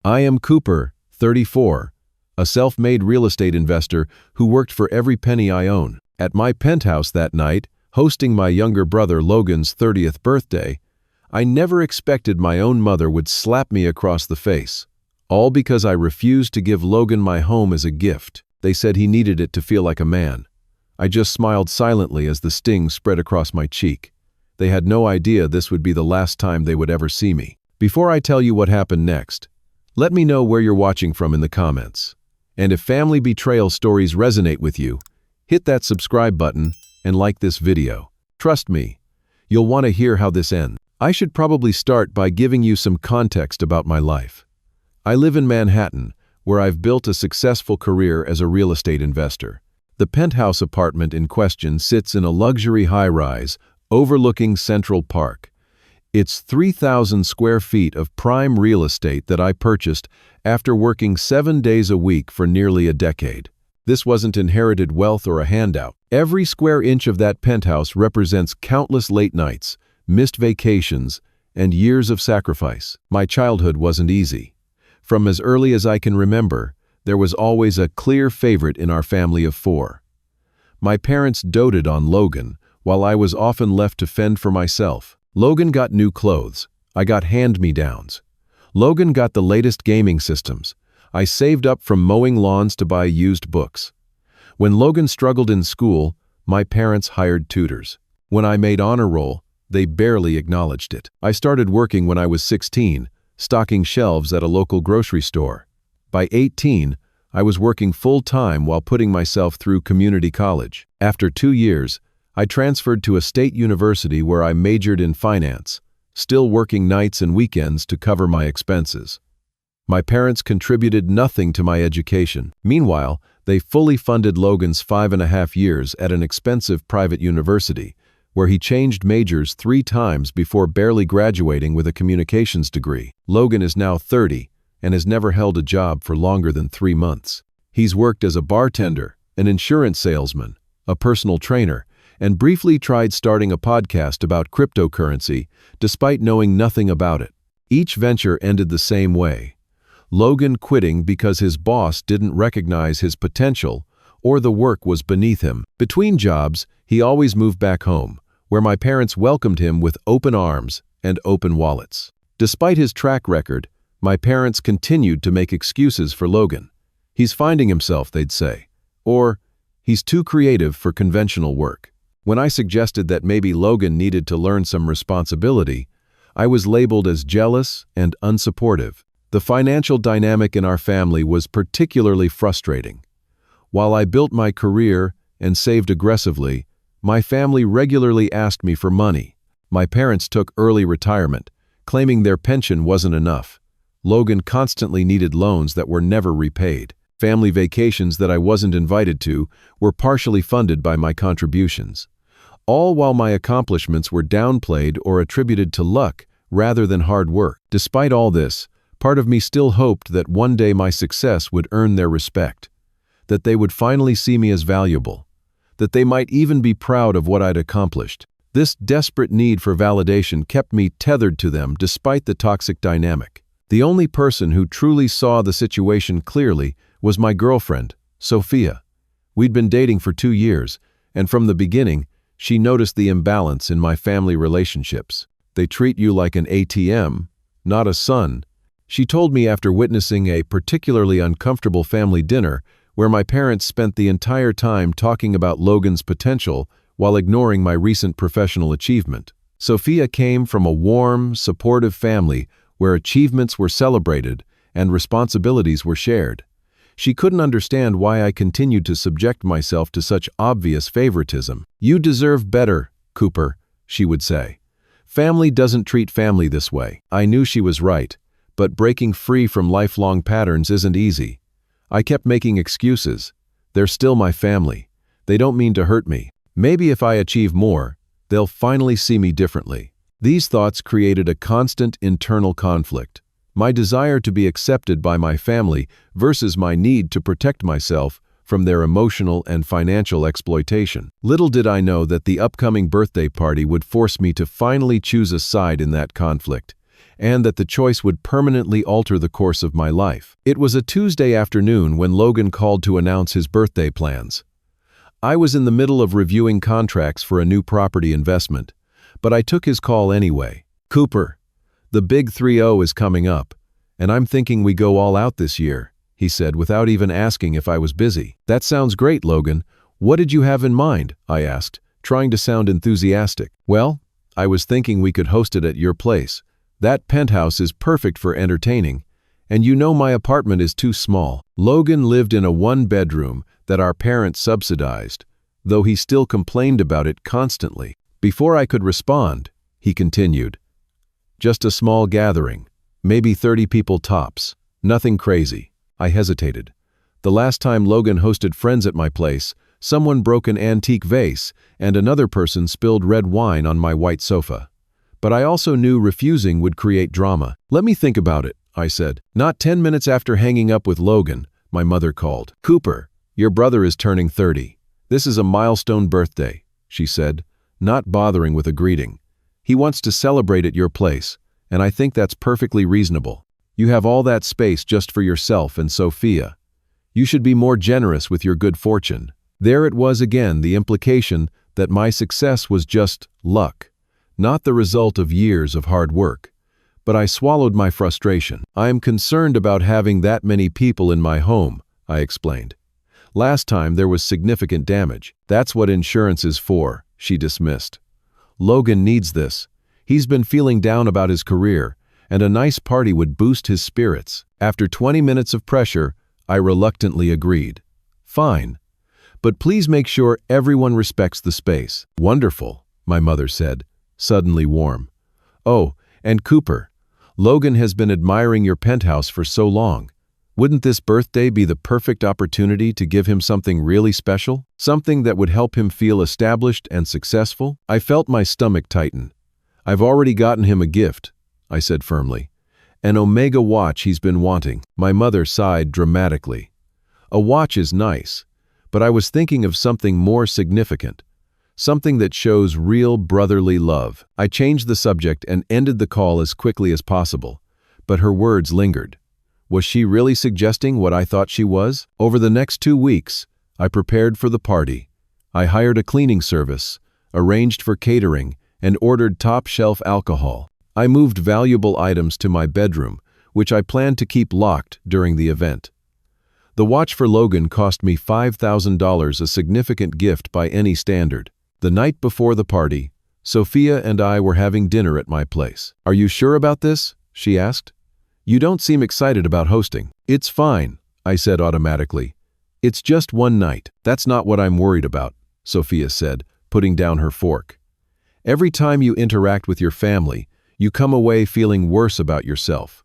I am Cooper, 34, a self-made real estate investor who worked for every penny I own. At my penthouse that night, hosting my younger brother Logan's 30th birthday, I never expected my own mother would slap me across the face, all because I refused to give Logan my home as a gift. They said he needed it to feel like a man. I just smiled silently as the sting spread across my cheek. They had no idea this would be the last time they would ever see me. Before I tell you what happened next, let me know where you're watching from in the comments. And if family betrayal stories resonate with you, hit that subscribe button and like this video. Trust me, you'll want to hear how this ends. I should probably start by giving you some context about my life. I live in Manhattan, where I've built a successful career as a real estate investor. The penthouse apartment in question sits in a luxury high-rise overlooking Central Park. It's 3,000 square feet of prime real estate that I purchased after working 7 days a week for nearly a decade. This wasn't inherited wealth or a handout. Every square inch of that penthouse represents countless late nights, missed vacations, and years of sacrifice. My childhood wasn't easy. From as early as I can remember, there was always a clear favorite in our family of 4. My parents doted on Logan, while I was often left to fend for myself. Logan got new clothes. I got hand-me-downs. Logan got the latest gaming systems. I saved up from mowing lawns to buy used books. When Logan struggled in school, my parents hired tutors. When I made honor roll, they barely acknowledged it. I started working when I was 16, stocking shelves at a local grocery store. By 18, I was working full-time while putting myself through community college. After 2 years, I transferred to a state university where I majored in finance, still working nights and weekends to cover my expenses. My parents contributed nothing to my education. Meanwhile, they fully funded Logan's 5.5 years at an expensive private university, where he changed majors 3 times before barely graduating with a communications degree. Logan is now 30 and has never held a job for longer than 3 months. He's worked as a bartender, an insurance salesman, a personal trainer, and briefly tried starting a podcast about cryptocurrency, despite knowing nothing about it. Each venture ended the same way: Logan quitting because his boss didn't recognize his potential or the work was beneath him. Between jobs, he always moved back home, where my parents welcomed him with open arms and open wallets. Despite his track record, my parents continued to make excuses for Logan. He's finding himself, they'd say, or he's too creative for conventional work. When I suggested that maybe Logan needed to learn some responsibility, I was labeled as jealous and unsupportive. The financial dynamic in our family was particularly frustrating. While I built my career and saved aggressively, my family regularly asked me for money. My parents took early retirement, claiming their pension wasn't enough. Logan constantly needed loans that were never repaid. Family vacations that I wasn't invited to were partially funded by my contributions, all while my accomplishments were downplayed or attributed to luck rather than hard work. Despite all this, part of me still hoped that one day my success would earn their respect, that they would finally see me as valuable, that they might even be proud of what I'd accomplished. This desperate need for validation kept me tethered to them despite the toxic dynamic. The only person who truly saw the situation clearly was my girlfriend, Sophia. We'd been dating for 2 years, and from the beginning, she noticed the imbalance in my family relationships. They treat you like an ATM, not a son, she told me after witnessing a particularly uncomfortable family dinner where my parents spent the entire time talking about Logan's potential while ignoring my recent professional achievement. Sophia came from a warm, supportive family where achievements were celebrated and responsibilities were shared. She couldn't understand why I continued to subject myself to such obvious favoritism. "You deserve better, Cooper," she would say. "Family doesn't treat family this way." I knew she was right, but breaking free from lifelong patterns isn't easy. I kept making excuses. They're still my family. They don't mean to hurt me. Maybe if I achieve more, they'll finally see me differently. These thoughts created a constant internal conflict. My desire to be accepted by my family versus my need to protect myself from their emotional and financial exploitation. Little did I know that the upcoming birthday party would force me to finally choose a side in that conflict, and that the choice would permanently alter the course of my life. It was a Tuesday afternoon when Logan called to announce his birthday plans. I was in the middle of reviewing contracts for a new property investment, but I took his call anyway. "Cooper, the big 3-0 is coming up, and I'm thinking we go all out this year," he said without even asking if I was busy. "That sounds great, Logan. What did you have in mind?" I asked, trying to sound enthusiastic. "Well, I was thinking we could host it at your place. That penthouse is perfect for entertaining, and you know my apartment is too small." Logan lived in a one-bedroom that our parents subsidized, though he still complained about it constantly. Before I could respond, he continued, "Just a small gathering, maybe 30 people tops, nothing crazy." I hesitated. The last time Logan hosted friends at my place, someone broke an antique vase, and another person spilled red wine on my white sofa. But I also knew refusing would create drama. "Let me think about it," I said. Not 10 minutes after hanging up with Logan, my mother called. "Cooper, your brother is turning 30. This is a milestone birthday," she said, not bothering with a greeting. "He wants to celebrate at your place, and I think that's perfectly reasonable. You have all that space just for yourself and Sophia. You should be more generous with your good fortune." There it was again, the implication that my success was just luck, not the result of years of hard work. But I swallowed my frustration. "I am concerned about having that many people in my home," I explained. "Last time there was significant damage." "That's what insurance is for," she dismissed. "Logan needs this. He's been feeling down about his career, and a nice party would boost his spirits." After 20 minutes of pressure, I reluctantly agreed. "Fine. But please make sure everyone respects the space." "Wonderful," my mother said, suddenly warm. "Oh, and Cooper, Logan has been admiring your penthouse for so long. Wouldn't this birthday be the perfect opportunity to give him something really special? Something that would help him feel established and successful?" I felt my stomach tighten. "I've already gotten him a gift," I said firmly. "An Omega watch he's been wanting." My mother sighed dramatically. "A watch is nice, but I was thinking of something more significant, something that shows real brotherly love." I changed the subject and ended the call as quickly as possible, but her words lingered. Was she really suggesting what I thought she was? Over the next 2 weeks, I prepared for the party. I hired a cleaning service, arranged for catering, and ordered top-shelf alcohol. I moved valuable items to my bedroom, which I planned to keep locked during the event. The watch for Logan cost me $5,000, a significant gift by any standard. The night before the party, Sophia and I were having dinner at my place. "Are you sure about this?" she asked. "You don't seem excited about hosting." "It's fine," I said automatically. "It's just one night." "That's not what I'm worried about," Sophia said, putting down her fork. "Every time you interact with your family, you come away feeling worse about yourself.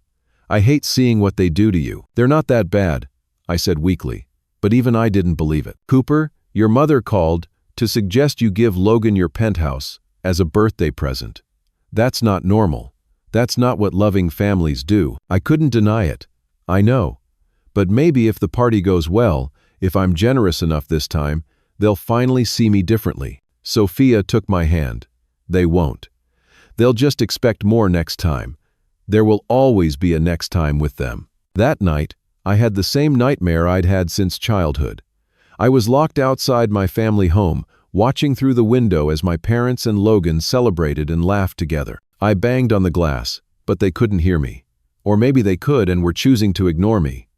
I hate seeing what they do to you." "They're not that bad," I said weakly, but even I didn't believe it. "Cooper, your mother called to suggest you give Logan your penthouse as a birthday present. That's not normal. That's not what loving families do." I couldn't deny it. "I know. But maybe if the party goes well, if I'm generous enough this time, they'll finally see me differently." Sophia took my hand. "They won't. They'll just expect more next time. There will always be a next time with them." That night, I had the same nightmare I'd had since childhood. I was locked outside my family home, watching through the window as my parents and Logan celebrated and laughed together. I banged on the glass, but they couldn't hear me. Or maybe they could and were choosing to ignore me.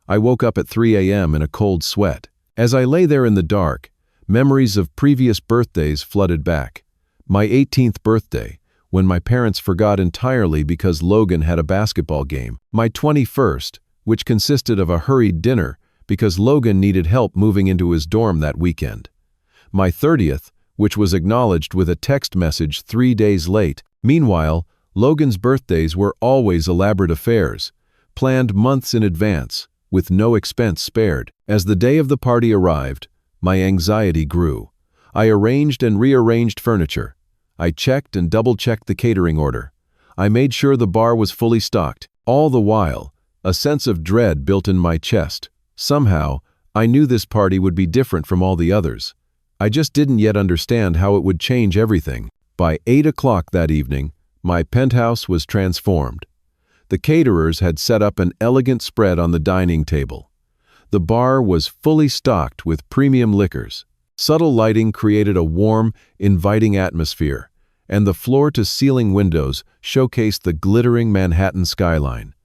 I woke up at 3 a.m. in a cold sweat. As I lay there in the dark, memories of previous birthdays flooded back. My 18th birthday, when my parents forgot entirely because Logan had a basketball game. My 21st, which consisted of a hurried dinner because Logan needed help moving into his dorm that weekend. My 30th, which was acknowledged with a text message 3 days late. Meanwhile, Logan's birthdays were always elaborate affairs, planned months in advance, with no expense spared. As the day of the party arrived, my anxiety grew. I arranged and rearranged furniture. I checked and double-checked the catering order. I made sure the bar was fully stocked. All the while, a sense of dread built in my chest. Somehow, I knew this party would be different from all the others. I just didn't yet understand how it would change everything. By 8 o'clock that evening, my penthouse was transformed. The caterers had set up an elegant spread on the dining table. The bar was fully stocked with premium liquors. Subtle lighting created a warm, inviting atmosphere, and the floor-to-ceiling windows showcased the glittering Manhattan skyline.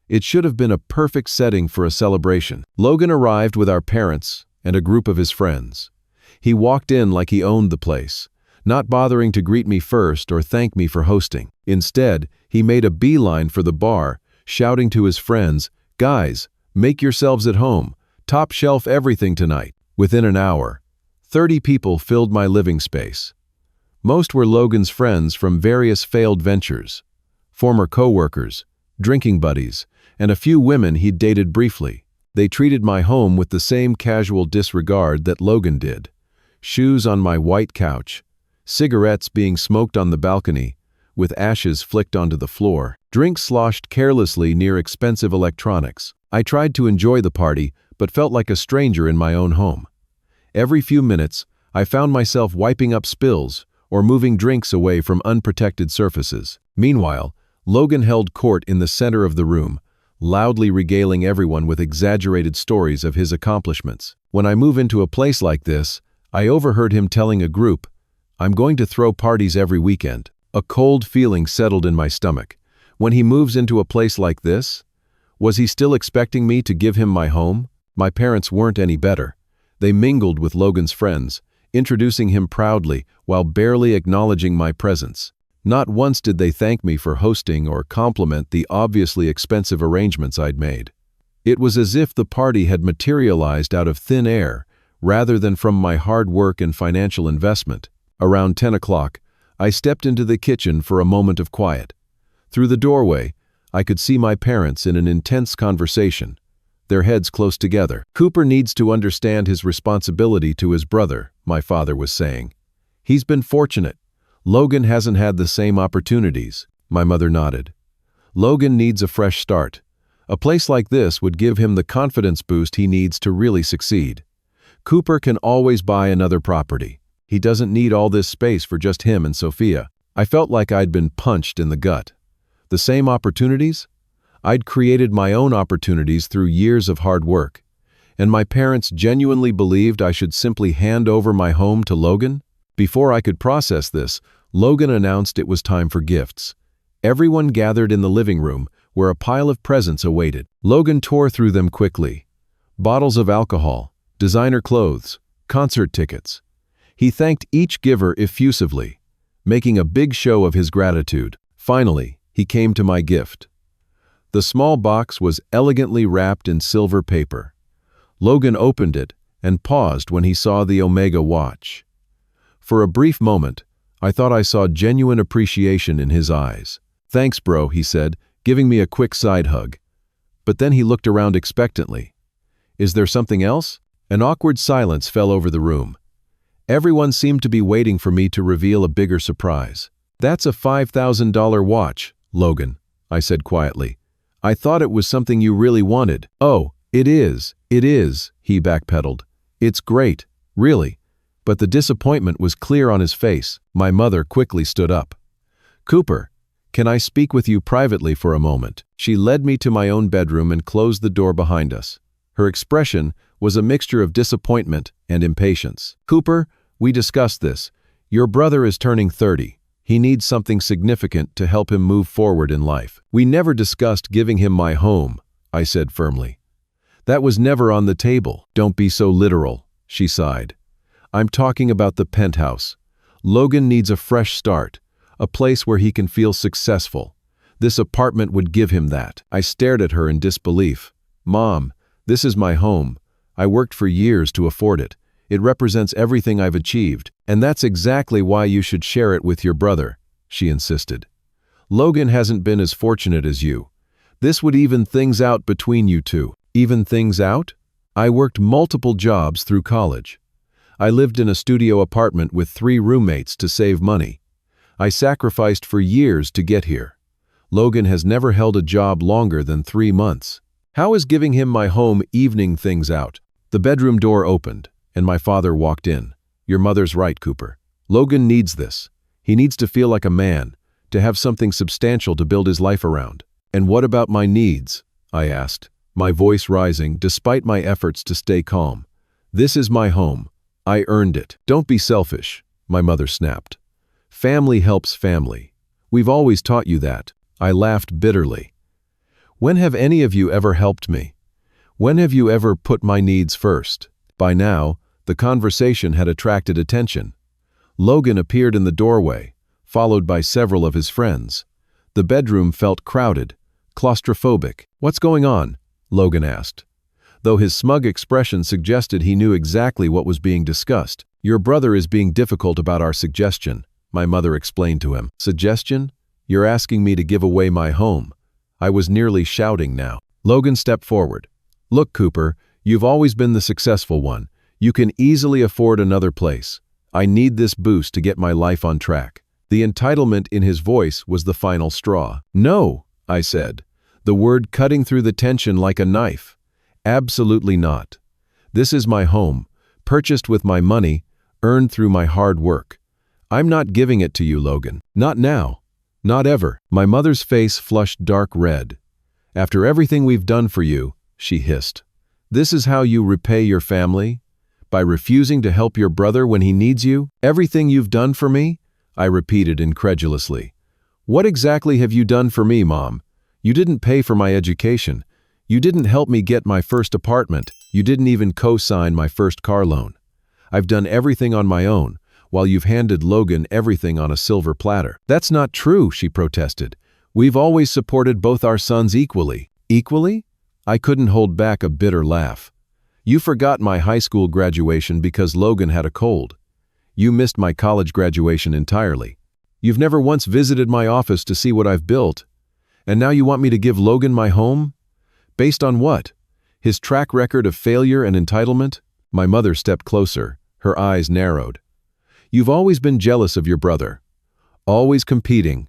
It should have been a perfect setting for a celebration. Logan arrived with our parents and a group of his friends. He walked in like he owned the place, not bothering to greet me first or thank me for hosting. Instead, he made a beeline for the bar, shouting to his friends, "Guys, make yourselves at home. Top shelf everything tonight." Within an hour, 30 people filled my living space. Most were Logan's friends from various failed ventures, former co-workers, drinking buddies, and a few women he'd dated briefly. They treated my home with the same casual disregard that Logan did. Shoes on my white couch, cigarettes being smoked on the balcony, with ashes flicked onto the floor, drinks sloshed carelessly near expensive electronics. I tried to enjoy the party, but felt like a stranger in my own home. Every few minutes, I found myself wiping up spills or moving drinks away from unprotected surfaces. Meanwhile, Logan held court in the center of the room, loudly regaling everyone with exaggerated stories of his accomplishments. When I move into a place like this, I overheard him telling a group, "I'm going to throw parties every weekend." A cold feeling settled in my stomach. When he moves into a place like this, was he still expecting me to give him my home? My parents weren't any better. They mingled with Logan's friends, introducing him proudly while barely acknowledging my presence. Not once did they thank me for hosting or compliment the obviously expensive arrangements I'd made. It was as if the party had materialized out of thin air rather than from my hard work and financial investment. Around 10 o'clock, I stepped into the kitchen for a moment of quiet. Through the doorway, I could see my parents in an intense conversation, their heads close together. "Cooper needs to understand his responsibility to his brother," my father was saying. "He's been fortunate. Logan hasn't had the same opportunities." My mother nodded. "Logan needs a fresh start. A place like this would give him the confidence boost he needs to really succeed. Cooper can always buy another property. He doesn't need all this space for just him and Sophia." I felt like I'd been punched in the gut. The same opportunities? I'd created my own opportunities through years of hard work. And my parents genuinely believed I should simply hand over my home to Logan? Before I could process this, Logan announced it was time for gifts. Everyone gathered in the living room, where a pile of presents awaited. Logan tore through them quickly. Bottles of alcohol, designer clothes, concert tickets. He thanked each giver effusively, making a big show of his gratitude. Finally, he came to my gift. The small box was elegantly wrapped in silver paper. Logan opened it and paused when he saw the Omega watch. For a brief moment, I thought I saw genuine appreciation in his eyes. "Thanks, bro," he said, giving me a quick side hug. But then he looked around expectantly. "Is there something else?" An awkward silence fell over the room. Everyone seemed to be waiting for me to reveal a bigger surprise. "That's a $5,000 watch, Logan," I said quietly. "I thought it was something you really wanted." "Oh, it is, he backpedaled. "It's great, really." But the disappointment was clear on his face. My mother quickly stood up. "Cooper, can I speak with you privately for a moment?" She led me to my own bedroom and closed the door behind us. Her expression was a mixture of disappointment and impatience. "Cooper, we discussed this. Your brother is turning 30. He needs something significant to help him move forward in life." "We never discussed giving him my home," I said firmly. "That was never on the table." "Don't be so literal," she sighed. "I'm talking about the penthouse. Logan needs a fresh start, a place where he can feel successful. This apartment would give him that." I stared at her in disbelief. "Mom, this is my home. I worked for years to afford it. It represents everything I've achieved, and that's exactly why you should share it with your brother," she insisted. "Logan hasn't been as fortunate as you. This would even things out between you two." "Even things out?" "I worked multiple jobs through college. I lived in a studio apartment with 3 roommates to save money. I sacrificed for years to get here. Logan has never held a job longer than 3 months. How is giving him my home evening things out?" The bedroom door opened, and my father walked in. "Your mother's right, Cooper. Logan needs this. He needs to feel like a man, to have something substantial to build his life around." "And what about my needs?" I asked, my voice rising despite my efforts to stay calm. "This is my home. I earned it." "Don't be selfish," my mother snapped. "Family helps family. We've always taught you that." I laughed bitterly. "When have any of you ever helped me? When have you ever put my needs first?" By now, the conversation had attracted attention. Logan appeared in the doorway, followed by several of his friends. The bedroom felt crowded, claustrophobic. "What's going on?" Logan asked, though his smug expression suggested he knew exactly what was being discussed. "Your brother is being difficult about our suggestion," my mother explained to him. "Suggestion? You're asking me to give away my home." I was nearly shouting now. Logan stepped forward. "Look, Cooper, you've always been the successful one. You can easily afford another place. I need this boost to get my life on track." The entitlement in his voice was the final straw. "No," I said, the word cutting through the tension like a knife. "Absolutely not. This is my home, purchased with my money, earned through my hard work. I'm not giving it to you, Logan. Not now. Not ever." My mother's face flushed dark red. "After everything we've done for you," she hissed, "this is how you repay your family? By refusing to help your brother when he needs you? Everything you've done for me?" I repeated incredulously. "What exactly have you done for me, Mom? You didn't pay for my education. You didn't help me get my first apartment. You didn't even co-sign my first car loan. I've done everything on my own, while you've handed Logan everything on a silver platter." "That's not true," she protested. "We've always supported both our sons equally." "Equally?" I couldn't hold back a bitter laugh. "You forgot my high school graduation because Logan had a cold. You missed my college graduation entirely. You've never once visited my office to see what I've built. And now you want me to give Logan my home? Based on what? His track record of failure and entitlement?" My mother stepped closer, her eyes narrowed. "You've always been jealous of your brother. Always competing.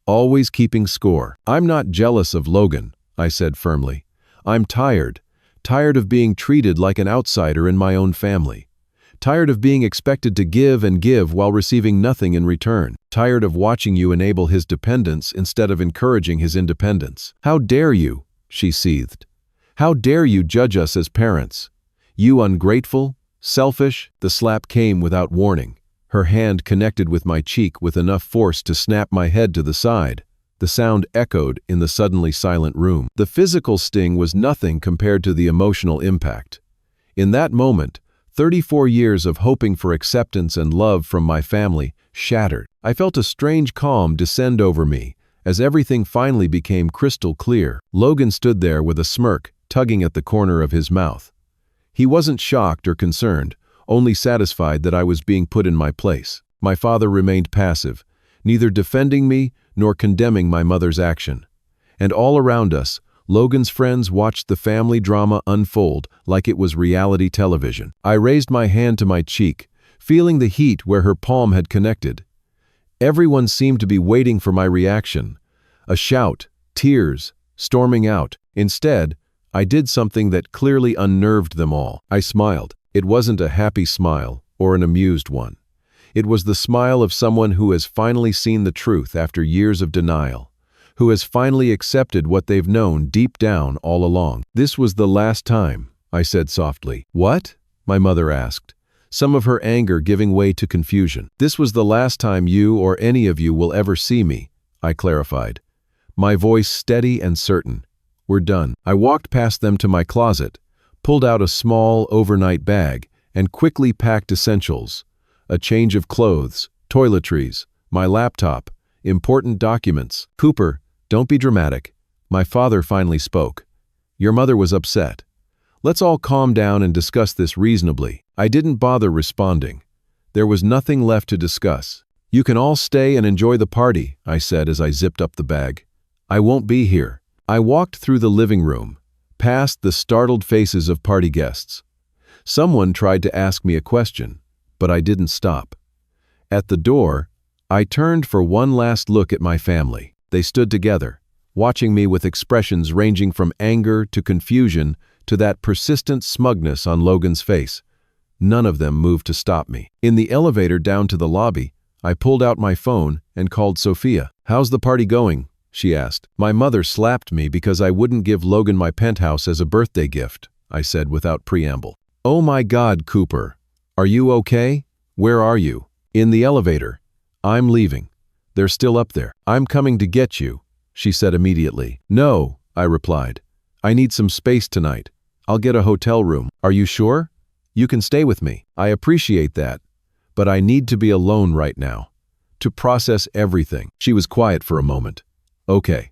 Always keeping score." "I'm not jealous of Logan," I said firmly. "I'm tired of being treated like an outsider in my own family. Tired of being expected to give and give while receiving nothing in return. Tired of watching you enable his dependence instead of encouraging his independence." "How dare you?" she seethed. "How dare you judge us as parents? You ungrateful, selfish." The slap came without warning. Her hand connected with my cheek with enough force to snap my head to the side. The sound echoed in the suddenly silent room. The physical sting was nothing compared to the emotional impact. In that moment, 34 years of hoping for acceptance and love from my family shattered. I felt a strange calm descend over me as everything finally became crystal clear. Logan stood there with a smirk tugging at the corner of his mouth. He wasn't shocked or concerned, only satisfied that I was being put in my place. My father remained passive, neither defending me nor condemning my mother's action. And all around us, Logan's friends watched the family drama unfold like it was reality television. I raised my hand to my cheek, feeling the heat where her palm had connected. Everyone seemed to be waiting for my reaction. A shout, tears, storming out. Instead, I did something that clearly unnerved them all. I smiled. It wasn't a happy smile or an amused one. It was the smile of someone who has finally seen the truth after years of denial, who has finally accepted what they've known deep down all along. "This was the last time," I said softly. "What?" my mother asked, some of her anger giving way to confusion. "This was the last time you or any of you will ever see me," I clarified, my voice steady and certain. "We're done." I walked past them to my closet, pulled out a small overnight bag, and quickly packed essentials. A change of clothes, toiletries, my laptop, important documents. "Cooper, don't be dramatic." My father finally spoke. "Your mother was upset. Let's all calm down and discuss this reasonably." I didn't bother responding. There was nothing left to discuss. "You can all stay and enjoy the party," I said as I zipped up the bag. "I won't be here." I walked through the living room, past the startled faces of party guests. Someone tried to ask me a question, but I didn't stop. At the door, I turned for one last look at my family. They stood together, watching me with expressions ranging from anger to confusion to that persistent smugness on Logan's face. None of them moved to stop me. In the elevator down to the lobby, I pulled out my phone and called Sophia. "How's the party going?" she asked. My mother slapped me because I wouldn't give Logan my penthouse as a birthday gift, I said without preamble. Oh my God, Cooper. Are you okay? Where are you? In the elevator. I'm leaving. They're still up there. I'm coming to get you, she said immediately. No, I replied. I need some space tonight. I'll get a hotel room. Are you sure? You can stay with me. I appreciate that, but I need to be alone right now, to process everything. She was quiet for a moment. Okay,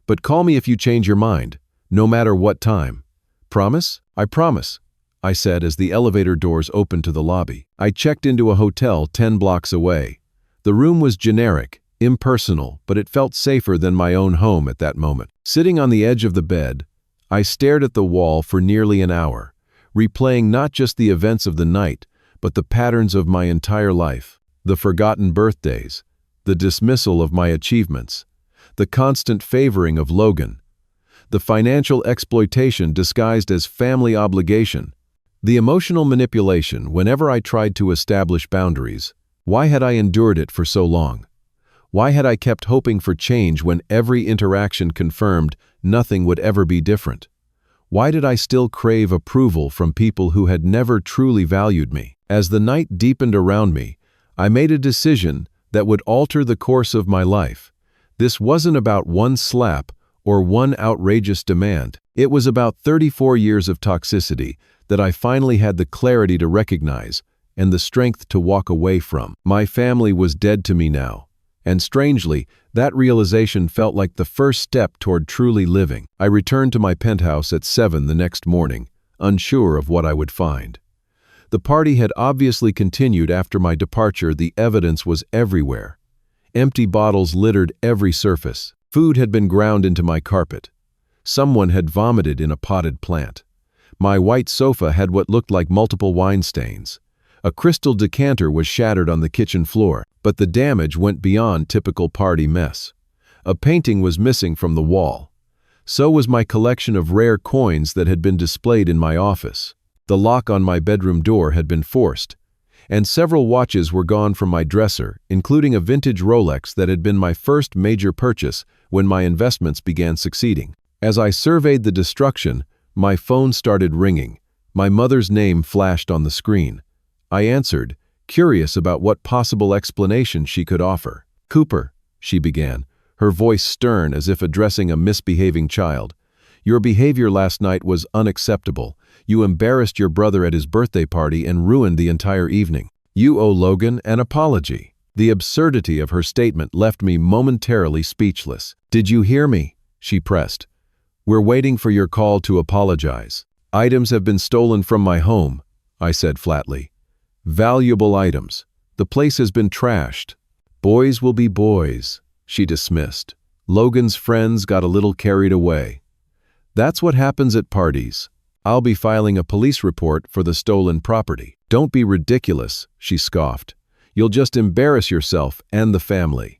but call me if you change your mind, no matter what time. Promise? I promise, I said as the elevator doors opened to the lobby. I checked into a hotel 10 blocks away. The room was generic, impersonal, but it felt safer than my own home at that moment. Sitting on the edge of the bed, I stared at the wall for nearly an hour, replaying not just the events of the night, but the patterns of my entire life, the forgotten birthdays, the dismissal of my achievements, the constant favoring of Logan, the financial exploitation disguised as family obligation, the emotional manipulation whenever I tried to establish boundaries. Why had I endured it for so long? Why had I kept hoping for change when every interaction confirmed nothing would ever be different? Why did I still crave approval from people who had never truly valued me? As the night deepened around me, I made a decision that would alter the course of my life. This wasn't about one slap or one outrageous demand. It was about 34 years of toxicity that I finally had the clarity to recognize and the strength to walk away from. My family was dead to me now, and strangely, that realization felt like the first step toward truly living. I returned to my penthouse at 7 the next morning, unsure of what I would find. The party had obviously continued after my departure. The evidence was everywhere. Empty bottles littered every surface. Food had been ground into my carpet. Someone had vomited in a potted plant. My white sofa had what looked like multiple wine stains. A crystal decanter was shattered on the kitchen floor, but the damage went beyond typical party mess. A painting was missing from the wall. So was my collection of rare coins that had been displayed in my office. The lock on my bedroom door had been forced, and several watches were gone from my dresser, including a vintage Rolex that had been my first major purchase when my investments began succeeding. As I surveyed the destruction, my phone started ringing. My mother's name flashed on the screen. I answered, curious about what possible explanation she could offer. "Cooper," she began, her voice stern as if addressing a misbehaving child. "Your behavior last night was unacceptable. You embarrassed your brother at his birthday party and ruined the entire evening. You owe Logan an apology." The absurdity of her statement left me momentarily speechless. "Did you hear me?" she pressed. "We're waiting for your call to apologize." "Items have been stolen from my home," I said flatly. "Valuable items. The place has been trashed." "Boys will be boys," she dismissed. "Logan's friends got a little carried away. That's what happens at parties. I'll be filing a police report for the stolen property." "Don't be ridiculous," she scoffed. "You'll just embarrass yourself and the family."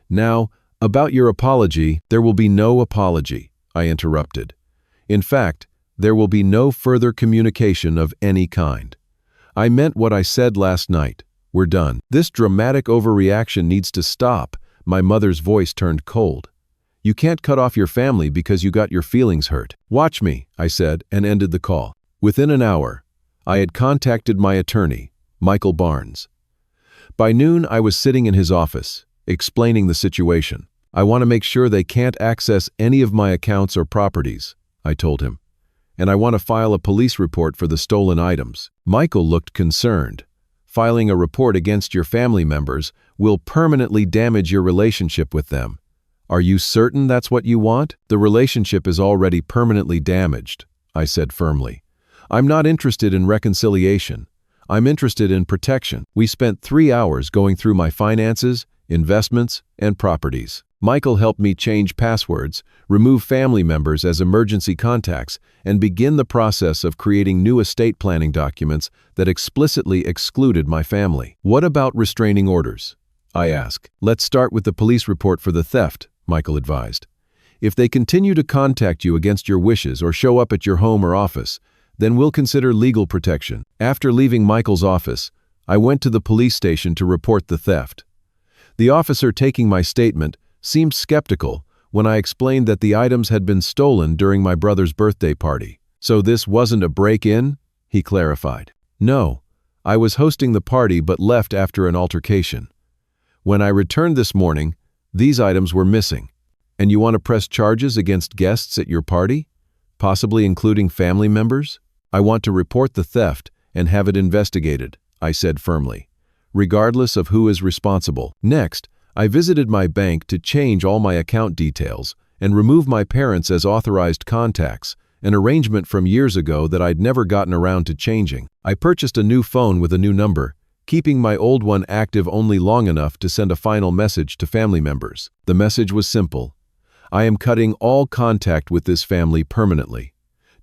"Now, about your apology, there will be no apology," I interrupted. "In fact, there will be no further communication of any kind. I meant what I said last night. We're done. This dramatic overreaction needs to stop." My mother's voice turned cold. "You can't cut off your family because you got your feelings hurt." "Watch me," I said, and ended the call. Within an hour, I had contacted my attorney, Michael Barnes. By noon, I was sitting in his office, explaining the situation. "I want to make sure they can't access any of my accounts or properties," I told him. "And I want to file a police report for the stolen items." Michael looked concerned. "Filing a report against your family members will permanently damage your relationship with them. Are you certain that's what you want?" "The relationship is already permanently damaged," I said firmly. "I'm not interested in reconciliation. I'm interested in protection." We spent 3 hours going through my finances, investments, and properties. Michael helped me change passwords, remove family members as emergency contacts, and begin the process of creating new estate planning documents that explicitly excluded my family. "What about restraining orders?" I asked. "Let's start with the police report for the theft," Michael advised. "If they continue to contact you against your wishes or show up at your home or office, then we'll consider legal protection." After leaving Michael's office, I went to the police station to report the theft. The officer taking my statement seemed skeptical, when I explained that the items had been stolen during my brother's birthday party. "So this wasn't a break-in?" he clarified. "No, I was hosting the party but left after an altercation. When I returned this morning, these items were missing. And you want to press charges against guests at your party? Possibly including family members? I want to report the theft and have it investigated," I said firmly, regardless of who is responsible. Next, I visited my bank to change all my account details and remove my parents as authorized contacts, an arrangement from years ago that I'd never gotten around to changing. I purchased a new phone with a new number, keeping my old one active only long enough to send a final message to family members. The message was simple: "I am cutting all contact with this family permanently.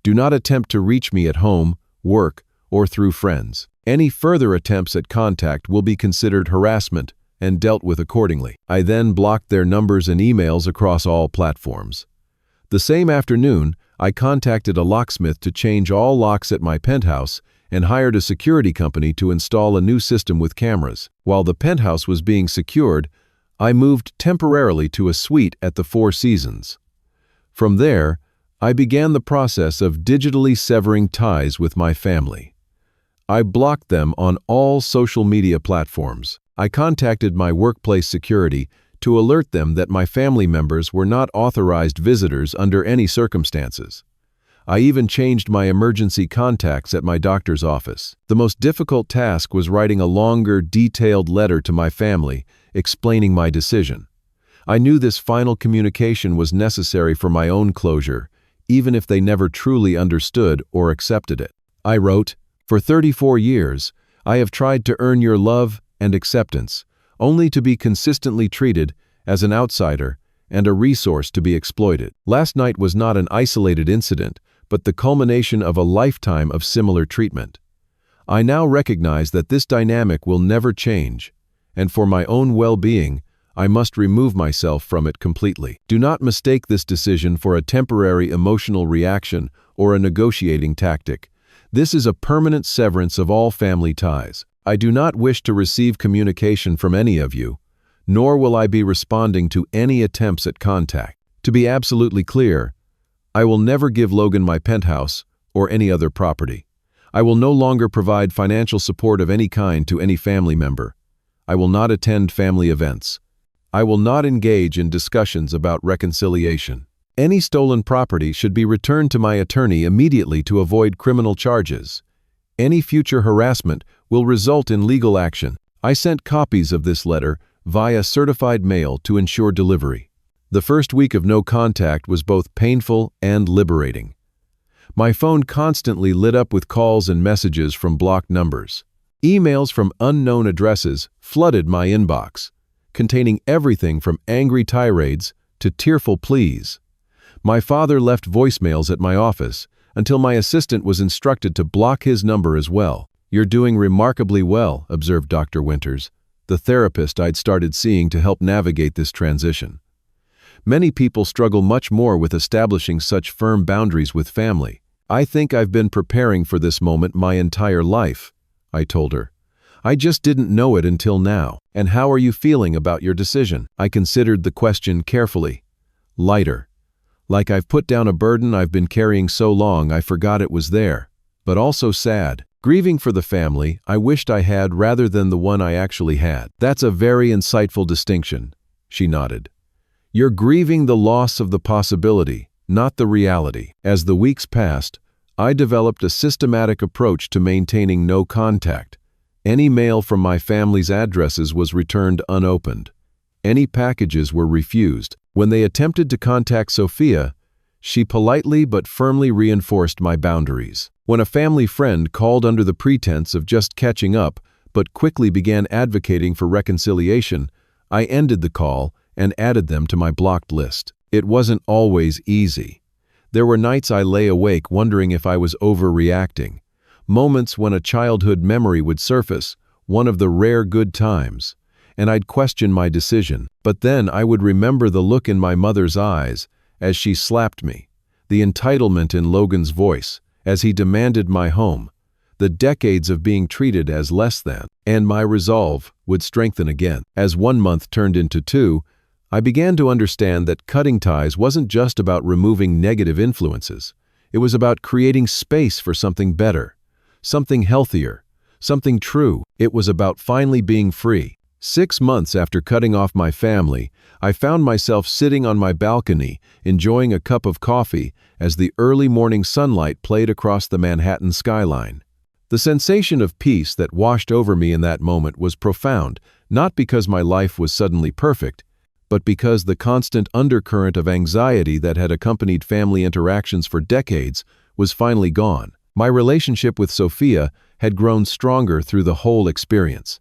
Do not attempt to reach me at home, work, or through friends. Any further attempts at contact will be considered harassment and dealt with accordingly." I then blocked their numbers and emails across all platforms. The same afternoon, I contacted a locksmith to change all locks at my penthouse and hired a security company to install a new system with cameras. While the penthouse was being secured, I moved temporarily to a suite at the Four Seasons. From there, I began the process of digitally severing ties with my family. I blocked them on all social media platforms. I contacted my workplace security to alert them that my family members were not authorized visitors under any circumstances. I even changed my emergency contacts at my doctor's office. The most difficult task was writing a longer, detailed letter to my family, explaining my decision. I knew this final communication was necessary for my own closure, even if they never truly understood or accepted it. I wrote, "For 34 years, I have tried to earn your love and acceptance, only to be consistently treated as an outsider and a resource to be exploited. Last night was not an isolated incident, but the culmination of a lifetime of similar treatment. I now recognize that this dynamic will never change, and for my own well-being, I must remove myself from it completely. Do not mistake this decision for a temporary emotional reaction or a negotiating tactic. This is a permanent severance of all family ties. I do not wish to receive communication from any of you, nor will I be responding to any attempts at contact. To be absolutely clear, I will never give Logan my penthouse or any other property. I will no longer provide financial support of any kind to any family member. I will not attend family events. I will not engage in discussions about reconciliation. Any stolen property should be returned to my attorney immediately to avoid criminal charges. Any future harassment will result in legal action. I sent copies of this letter via certified mail to ensure delivery. The first week of no contact was both painful and liberating. My phone constantly lit up with calls and messages from blocked numbers. Emails from unknown addresses flooded my inbox, containing everything from angry tirades to tearful pleas. My father left voicemails at my office until my assistant was instructed to block his number as well. "You're doing remarkably well," observed Dr. Winters, the therapist I'd started seeing to help navigate this transition. "Many people struggle much more with establishing such firm boundaries with family. I think I've been preparing for this moment my entire life," I told her. "I just didn't know it until now." "And how are you feeling about your decision?" I considered the question carefully. "Lighter. Like I've put down a burden I've been carrying so long I forgot it was there. But also sad. Grieving for the family I wished I had rather than the one I actually had." "That's a very insightful distinction," she nodded. "You're grieving the loss of the possibility, not the reality." As the weeks passed, I developed a systematic approach to maintaining no contact. Any mail from my family's addresses was returned unopened. Any packages were refused. When they attempted to contact Sophia, she politely but firmly reinforced my boundaries. When a family friend called under the pretense of just catching up but quickly began advocating for reconciliation, I ended the call and added them to my blocked list. It wasn't always easy. There were nights I lay awake wondering if I was overreacting. Moments when a childhood memory would surface, one of the rare good times, and I'd question my decision. But then I would remember the look in my mother's eyes as she slapped me, the entitlement in Logan's voice as he demanded my home, the decades of being treated as less than, and my resolve would strengthen again. As 1 month turned into 2, I began to understand that cutting ties wasn't just about removing negative influences. It was about creating space for something better, something healthier, something true. It was about finally being free. 6 months after cutting off my family, I found myself sitting on my balcony, enjoying a cup of coffee as the early morning sunlight played across the Manhattan skyline. The sensation of peace that washed over me in that moment was profound, not because my life was suddenly perfect, but because the constant undercurrent of anxiety that had accompanied family interactions for decades was finally gone. My relationship with Sophia had grown stronger through the whole experience.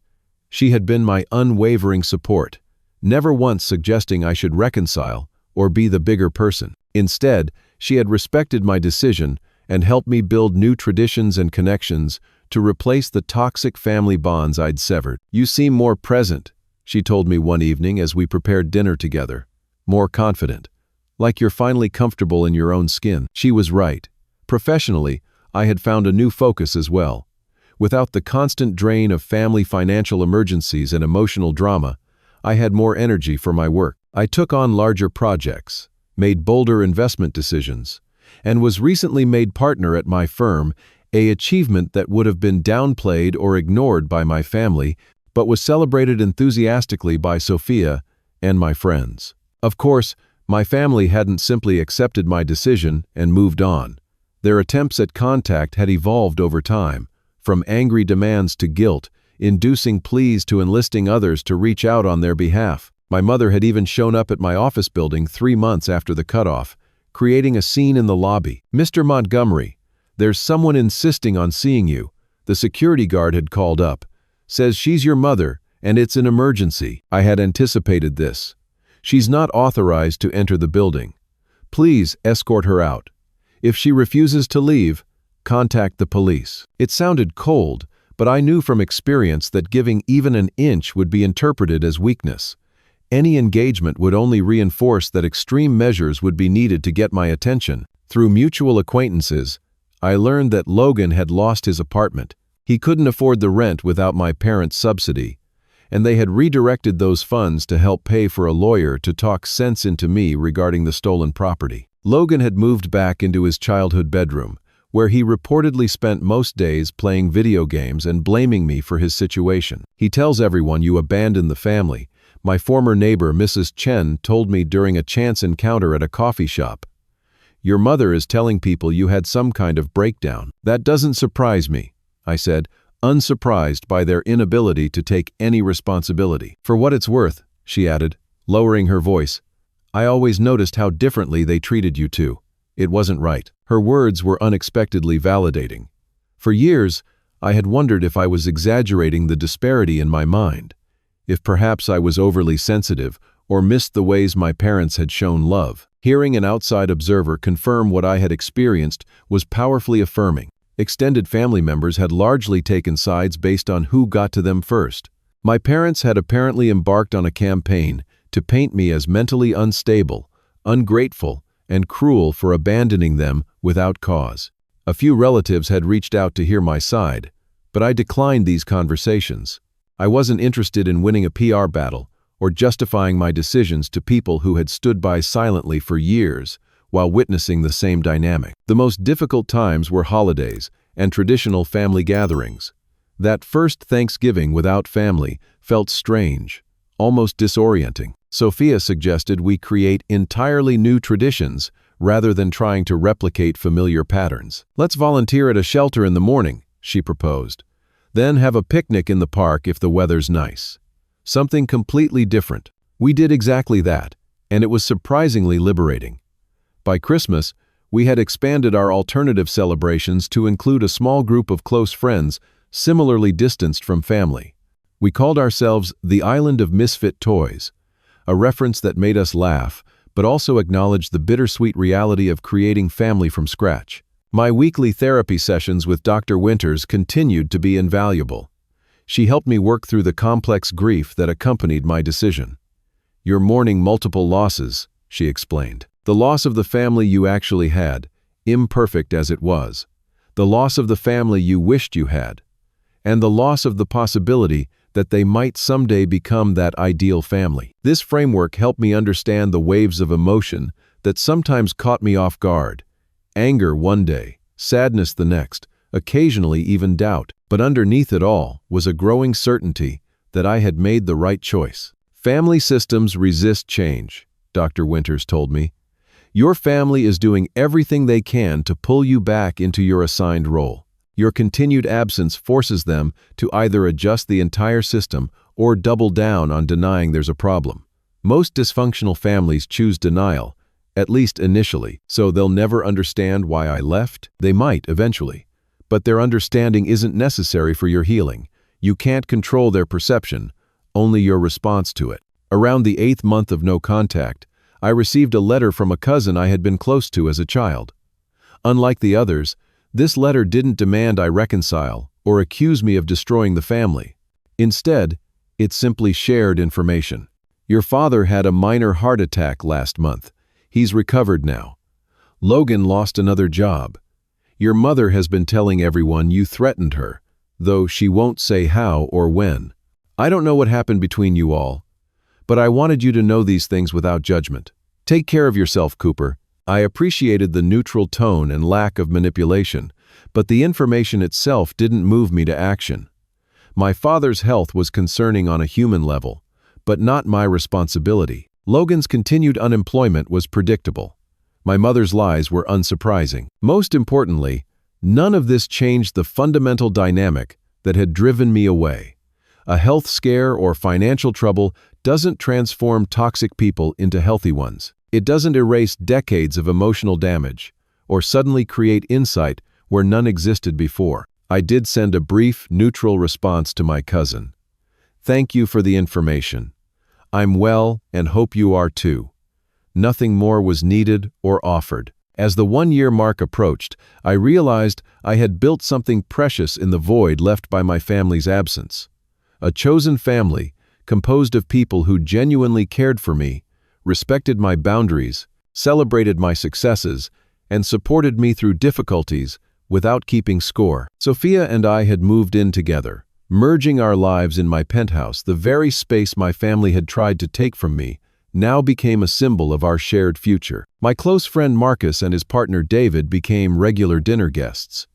She had been my unwavering support, never once suggesting I should reconcile or be the bigger person. Instead, she had respected my decision and helped me build new traditions and connections to replace the toxic family bonds I'd severed. "You seem more present," she told me one evening as we prepared dinner together. "More confident. Like you're finally comfortable in your own skin." She was right. Professionally, I had found a new focus as well. Without the constant drain of family financial emergencies and emotional drama, I had more energy for my work. I took on larger projects, made bolder investment decisions, and was recently made partner at my firm, an achievement that would have been downplayed or ignored by my family, but was celebrated enthusiastically by Sophia and my friends. Of course, my family hadn't simply accepted my decision and moved on. Their attempts at contact had evolved over time, from angry demands to guilt, inducing pleas to enlisting others to reach out on their behalf. My mother had even shown up at my office building 3 months after the cutoff, creating a scene in the lobby. "Mr. Montgomery, there's someone insisting on seeing you," the security guard had called up. "Says she's your mother, and it's an emergency." I had anticipated this. "She's not authorized to enter the building. Please escort her out. If she refuses to leave, contact the police." It sounded cold, but I knew from experience that giving even an inch would be interpreted as weakness. Any engagement would only reinforce that extreme measures would be needed to get my attention. Through mutual acquaintances, I learned that Logan had lost his apartment. He couldn't afford the rent without my parents' subsidy, and they had redirected those funds to help pay for a lawyer to talk sense into me regarding the stolen property. Logan had moved back into his childhood bedroom, where he reportedly spent most days playing video games and blaming me for his situation. "He tells everyone you abandoned the family," my former neighbor Mrs. Chen told me during a chance encounter at a coffee shop. "Your mother is telling people you had some kind of breakdown." "That doesn't surprise me," I said, unsurprised by their inability to take any responsibility. "For what it's worth," she added, lowering her voice, "I always noticed how differently they treated you two. It wasn't right." Her words were unexpectedly validating. For years, I had wondered if I was exaggerating the disparity in my mind, if perhaps I was overly sensitive or missed the ways my parents had shown love. Hearing an outside observer confirm what I had experienced was powerfully affirming. Extended family members had largely taken sides based on who got to them first. My parents had apparently embarked on a campaign to paint me as mentally unstable, ungrateful, and cruel for abandoning them without cause. A few relatives had reached out to hear my side, but I declined these conversations. I wasn't interested in winning a PR battle or justifying my decisions to people who had stood by silently for years while witnessing the same dynamic. The most difficult times were holidays and traditional family gatherings. That first Thanksgiving without family felt strange, almost disorienting. Sophia suggested we create entirely new traditions rather than trying to replicate familiar patterns. "Let's volunteer at a shelter in the morning," she proposed. "Then have a picnic in the park if the weather's nice." Something completely different. We did exactly that, and it was surprisingly liberating. By Christmas, we had expanded our alternative celebrations to include a small group of close friends similarly distanced from family. We called ourselves the Island of Misfit Toys, a reference that made us laugh, but also acknowledged the bittersweet reality of creating family from scratch. My weekly therapy sessions with Dr. Winters continued to be invaluable. She helped me work through the complex grief that accompanied my decision. "You're mourning multiple losses," she explained. "The loss of the family you actually had, imperfect as it was, the loss of the family you wished you had, and the loss of the possibility that they might someday become that ideal family. This framework helped me understand the waves of emotion that sometimes caught me off guard. Anger one day, sadness the next, occasionally even doubt. But underneath it all was a growing certainty that I had made the right choice. Family systems resist change, Dr. Winters told me. Your family is doing everything they can to pull you back into your assigned role. Your continued absence forces them to either adjust the entire system or double down on denying there's a problem. Most dysfunctional families choose denial, at least initially, so they'll never understand why I left. They might eventually, but their understanding isn't necessary for your healing. You can't control their perception, only your response to it. Around the 8th month of no contact, I received a letter from a cousin I had been close to as a child. Unlike the others, this letter didn't demand I reconcile or accuse me of destroying the family. Instead, it simply shared information. Your father had a minor heart attack last month. He's recovered now. Logan lost another job. Your mother has been telling everyone you threatened her, though she won't say how or when. I don't know what happened between you all, but I wanted you to know these things without judgment. Take care of yourself, Cooper. I appreciated the neutral tone and lack of manipulation, but the information itself didn't move me to action. My father's health was concerning on a human level, but not my responsibility. Logan's continued unemployment was predictable. My mother's lies were unsurprising. Most importantly, none of this changed the fundamental dynamic that had driven me away. A health scare or financial trouble doesn't transform toxic people into healthy ones. It doesn't erase decades of emotional damage or suddenly create insight where none existed before. I did send a brief, neutral response to my cousin. Thank you for the information. I'm well and hope you are too. Nothing more was needed or offered. As the 1-year mark approached, I realized I had built something precious in the void left by my family's absence. A chosen family, composed of people who genuinely cared for me, respected my boundaries, celebrated my successes, and supported me through difficulties without keeping score. Sophia and I had moved in together, merging our lives in my penthouse. The very space my family had tried to take from me now became a symbol of our shared future. My close friend Marcus and his partner David became regular dinner guests.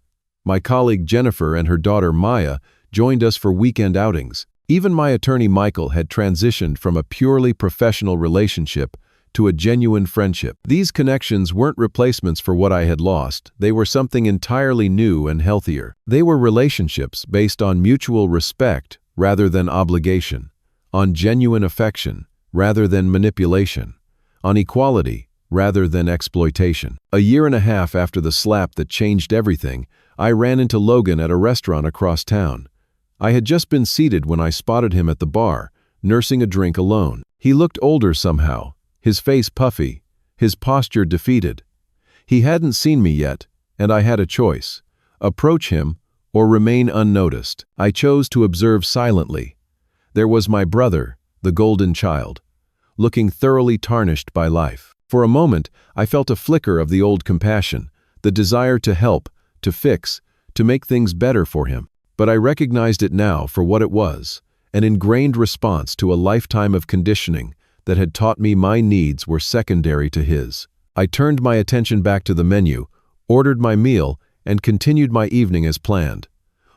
My colleague Jennifer and her daughter Maya joined us for weekend outings. Even my attorney Michael had transitioned from a purely professional relationship to a genuine friendship. These connections weren't replacements for what I had lost. They were something entirely new and healthier. They were relationships based on mutual respect rather than obligation, on genuine affection rather than manipulation, on equality rather than exploitation. A year and a half after the slap that changed everything, I ran into Logan at a restaurant across town. I had just been seated when I spotted him at the bar, nursing a drink alone. He looked older somehow, his face puffy, his posture defeated. He hadn't seen me yet, and I had a choice: approach him or remain unnoticed. I chose to observe silently. There was my brother, the golden child, looking thoroughly tarnished by life. For a moment, I felt a flicker of the old compassion, the desire to help, to fix, to make things better for him. But I recognized it now for what it was, an ingrained response to a lifetime of conditioning that had taught me my needs were secondary to his. I turned my attention back to the menu, ordered my meal, and continued my evening as planned.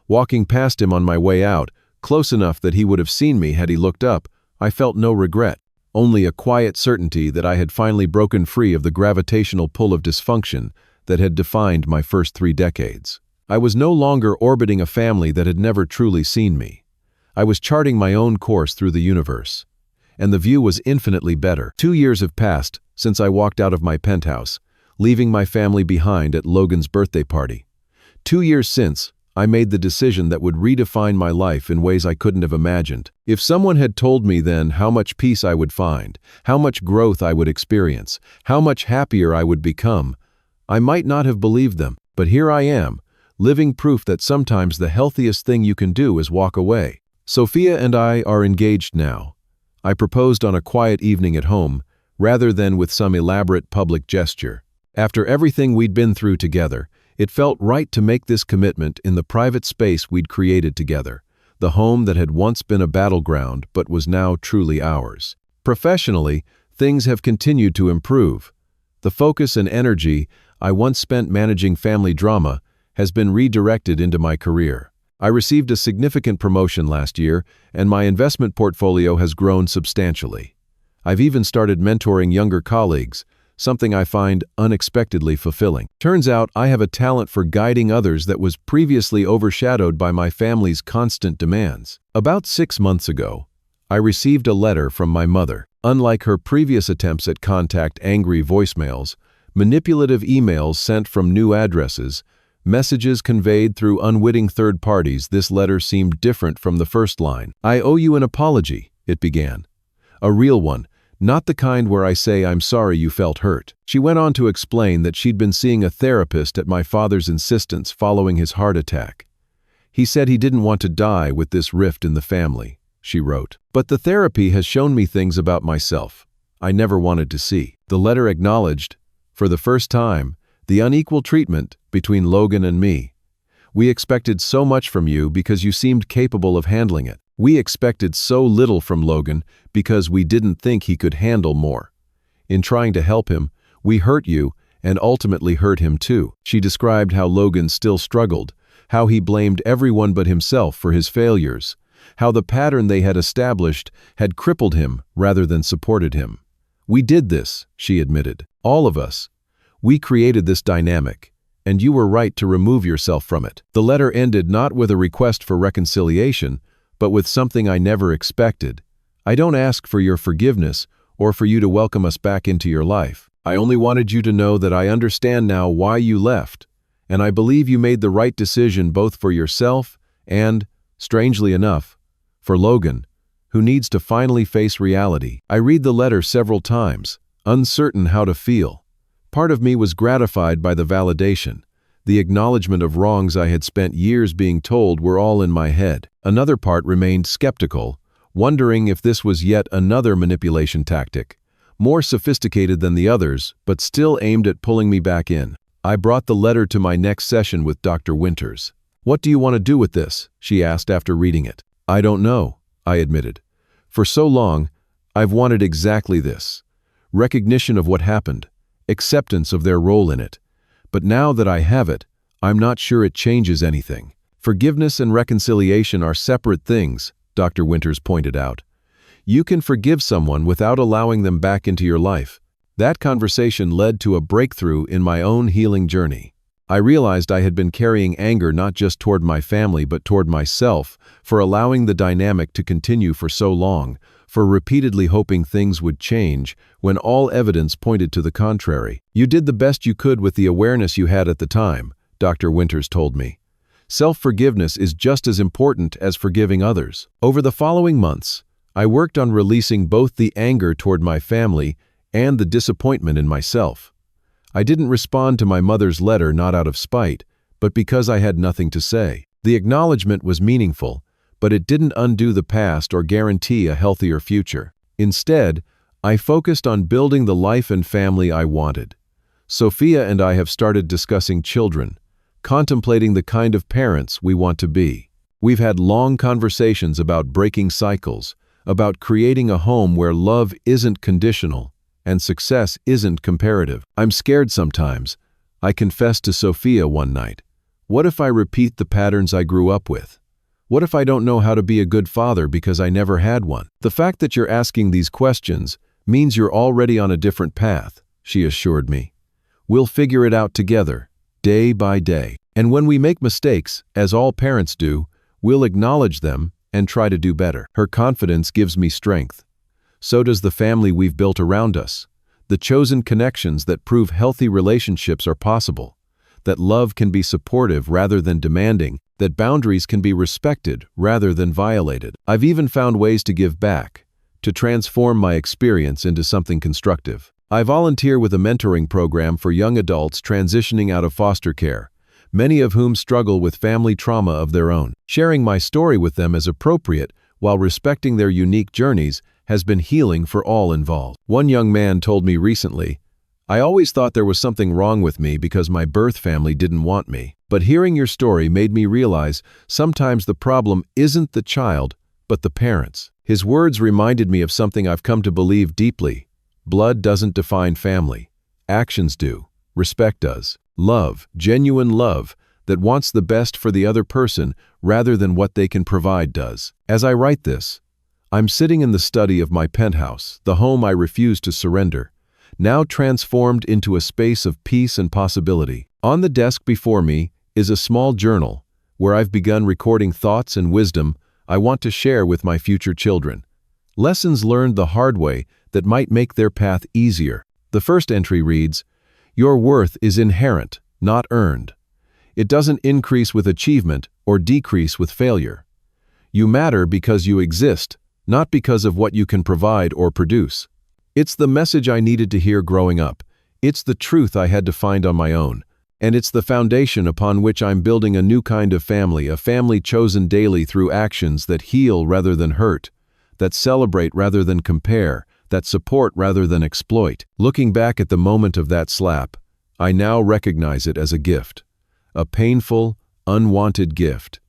Walking past him on my way out, close enough that he would have seen me had he looked up, I felt no regret, only a quiet certainty that I had finally broken free of the gravitational pull of dysfunction that had defined my first 3 decades. I was no longer orbiting a family that had never truly seen me. I was charting my own course through the universe, and the view was infinitely better. 2 years have passed since I walked out of my penthouse, leaving my family behind at Logan's birthday party. 2 years since, I made the decision that would redefine my life in ways I couldn't have imagined. If someone had told me then how much peace I would find, how much growth I would experience, how much happier I would become, I might not have believed them. But here I am, living proof that sometimes the healthiest thing you can do is walk away. Sophia and I are engaged now. I proposed on a quiet evening at home, rather than with some elaborate public gesture. After everything we'd been through together, it felt right to make this commitment in the private space we'd created together, the home that had once been a battleground but was now truly ours. Professionally, things have continued to improve. The focus and energy I once spent managing family drama has been redirected into my career. I received a significant promotion last year, and my investment portfolio has grown substantially. I've even started mentoring younger colleagues, something I find unexpectedly fulfilling. Turns out I have a talent for guiding others that was previously overshadowed by my family's constant demands. About 6 months ago, I received a letter from my mother. Unlike her previous attempts at angry voicemails, manipulative emails sent from new addresses, messages conveyed through unwitting third parties, this letter seemed different from the first line. "I owe you an apology," it began. "A real one. Not the kind where I say I'm sorry you felt hurt." She went on to explain that she'd been seeing a therapist at my father's insistence following his heart attack. "He said he didn't want to die with this rift in the family," she wrote. "But the therapy has shown me things about myself I never wanted to see." The letter acknowledged, for the first time, the unequal treatment between Logan and me. "We expected so much from you because you seemed capable of handling it. We expected so little from Logan because we didn't think he could handle more. In trying to help him, we hurt you and ultimately hurt him too." She described how Logan still struggled, how he blamed everyone but himself for his failures, how the pattern they had established had crippled him rather than supported him. "We did this," she admitted. "All of us. We created this dynamic, and you were right to remove yourself from it." The letter ended not with a request for reconciliation, but with something I never expected. "I don't ask for your forgiveness or for you to welcome us back into your life. I only wanted you to know that I understand now why you left, and I believe you made the right decision both for yourself and, strangely enough, for Logan, who needs to finally face reality." I read the letter several times, uncertain how to feel. Part of me was gratified by the validation, the acknowledgement of wrongs I had spent years being told were all in my head. Another part remained skeptical, wondering if this was yet another manipulation tactic, more sophisticated than the others, but still aimed at pulling me back in. I brought the letter to my next session with Dr. Winters. "What do you want to do with this?" she asked after reading it. "I don't know," I admitted. "For so long, I've wanted exactly this. Recognition of what happened, acceptance of their role in it. But now that I have it, I'm not sure it changes anything." "Forgiveness and reconciliation are separate things," Dr. Winters pointed out. "You can forgive someone without allowing them back into your life." That conversation led to a breakthrough in my own healing journey. I realized I had been carrying anger not just toward my family but toward myself for allowing the dynamic to continue for so long, for repeatedly hoping things would change when all evidence pointed to the contrary. "You did the best you could with the awareness you had at the time," Dr. Winters told me. "Self-forgiveness is just as important as forgiving others." Over the following months, I worked on releasing both the anger toward my family and the disappointment in myself. I didn't respond to my mother's letter not out of spite, but because I had nothing to say. The acknowledgement was meaningful, but it didn't undo the past or guarantee a healthier future. Instead, I focused on building the life and family I wanted. Sophia and I have started discussing children, contemplating the kind of parents we want to be. We've had long conversations about breaking cycles, about creating a home where love isn't conditional and success isn't comparative. "I'm scared sometimes," I confessed to Sophia one night. "What if I repeat the patterns I grew up with? What if I don't know how to be a good father because I never had one?" "The fact that you're asking these questions means you're already on a different path," she assured me. "We'll figure it out together, day by day. And when we make mistakes, as all parents do, we'll acknowledge them and try to do better." Her confidence gives me strength. So does the family we've built around us, the chosen connections that prove healthy relationships are possible, that love can be supportive rather than demanding, that boundaries can be respected rather than violated. I've even found ways to give back, to transform my experience into something constructive. I volunteer with a mentoring program for young adults transitioning out of foster care, many of whom struggle with family trauma of their own. Sharing my story with them as appropriate while respecting their unique journeys has been healing for all involved. One young man told me recently, "I always thought there was something wrong with me because my birth family didn't want me. But hearing your story made me realize sometimes the problem isn't the child, but the parents. His words reminded me of something I've come to believe deeply. Blood doesn't define family. Actions do. Respect does. Love, genuine love, that wants the best for the other person rather than what they can provide does. As I write this, I'm sitting in the study of my penthouse, the home I refuse to surrender, now transformed into a space of peace and possibility. On the desk before me is a small journal where I've begun recording thoughts and wisdom I want to share with my future children. Lessons learned the hard way that might make their path easier. The first entry reads, "Your worth is inherent, not earned. It doesn't increase with achievement or decrease with failure. You matter because you exist, not because of what you can provide or produce." It's the message I needed to hear growing up. It's the truth I had to find on my own. And it's the foundation upon which I'm building a new kind of family, a family chosen daily through actions that heal rather than hurt, that celebrate rather than compare, that support rather than exploit. Looking back at the moment of that slap, I now recognize it as a gift. A painful, unwanted gift,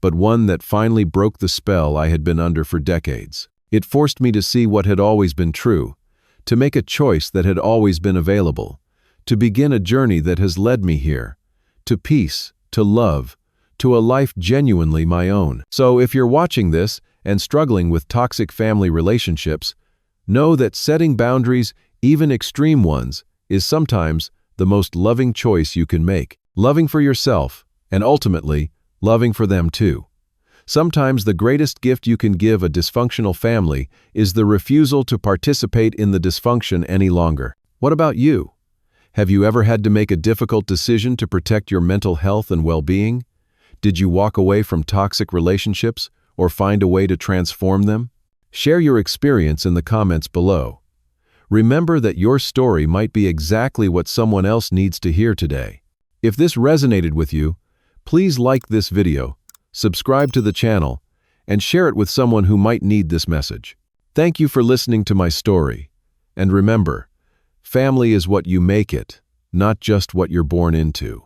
but one that finally broke the spell I had been under for decades. It forced me to see what had always been true, to make a choice that had always been available, to begin a journey that has led me here, to peace, to love, to a life genuinely my own. So if you're watching this and struggling with toxic family relationships, know that setting boundaries, even extreme ones, is sometimes the most loving choice you can make. Loving for yourself, and ultimately, loving for them too. Sometimes the greatest gift you can give a dysfunctional family is the refusal to participate in the dysfunction any longer. What about you? Have you ever had to make a difficult decision to protect your mental health and well-being? Did you walk away from toxic relationships or find a way to transform them? Share your experience in the comments below. Remember that your story might be exactly what someone else needs to hear today. If this resonated with you, please like this video, subscribe to the channel, and share it with someone who might need this message. Thank you for listening to my story. And remember, family is what you make it, not just what you're born into.